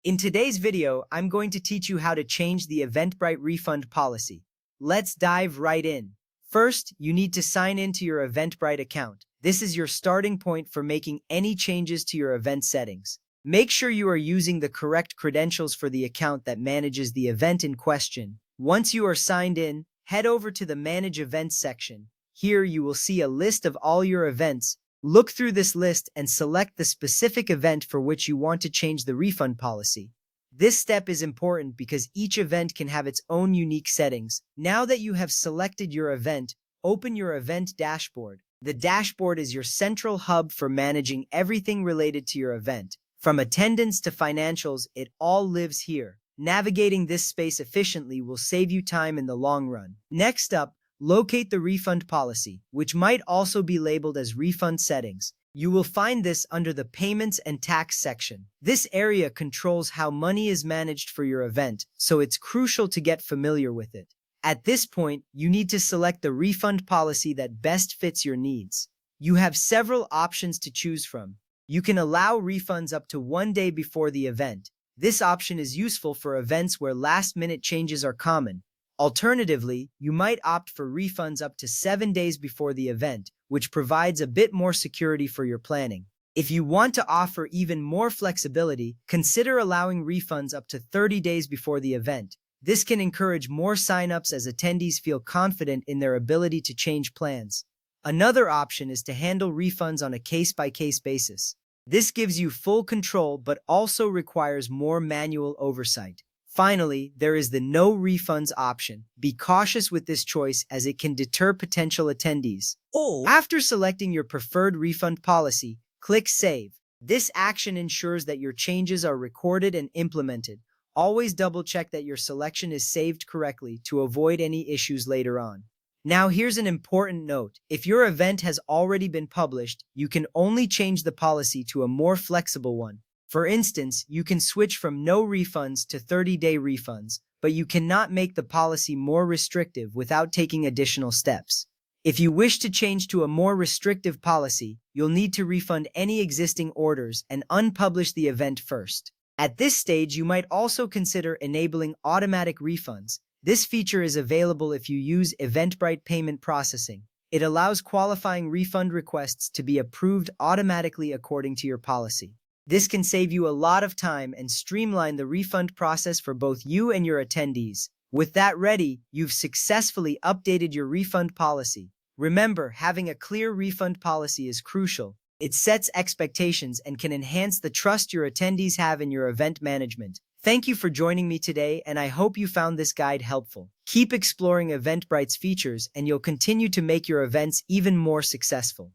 In today's video, I'm going to teach you how to change the Eventbrite refund policy. Let's dive right in. First, you need to sign into your Eventbrite account. This is your starting point for making any changes to your event settings. Make sure you are using the correct credentials for the account that manages the event in question. Once you are signed in, head over to the Manage Events section. Here you will see a list of all your events. Look through this list and select the specific event for which you want to change the refund policy. This step is important because each event can have its own unique settings. Now that you have selected your event, open your event dashboard. The dashboard is your central hub for managing everything related to your event. From attendance to financials, it all lives here. Navigating this space efficiently will save you time in the long run. Next up, locate the refund policy, which might also be labeled as refund settings. You will find this under the Payments and Tax section. This area controls how money is managed for your event, so it's crucial to get familiar with it. At this point, you need to select the refund policy that best fits your needs. You have several options to choose from. You can allow refunds up to 1 day before the event. This option is useful for events where last-minute changes are common. Alternatively, you might opt for refunds up to 7 days before the event, which provides a bit more security for your planning. If you want to offer even more flexibility, consider allowing refunds up to 30 days before the event. This can encourage more signups as attendees feel confident in their ability to change plans. Another option is to handle refunds on a case-by-case basis. This gives you full control but also requires more manual oversight. Finally, there is the no refunds option. Be cautious with this choice as it can deter potential attendees. After selecting your preferred refund policy, click Save. This action ensures that your changes are recorded and implemented. Always double-check that your selection is saved correctly to avoid any issues later on. Now here's an important note. If your event has already been published, you can only change the policy to a more flexible one. For instance, you can switch from no refunds to 30-day refunds, but you cannot make the policy more restrictive without taking additional steps. If you wish to change to a more restrictive policy, you'll need to refund any existing orders and unpublish the event first. At this stage, you might also consider enabling automatic refunds. This feature is available if you use Eventbrite Payment Processing. It allows qualifying refund requests to be approved automatically according to your policy. This can save you a lot of time and streamline the refund process for both you and your attendees. With that ready, you've successfully updated your refund policy. Remember, having a clear refund policy is crucial. It sets expectations and can enhance the trust your attendees have in your event management. Thank you for joining me today, and I hope you found this guide helpful. Keep exploring Eventbrite's features, and you'll continue to make your events even more successful.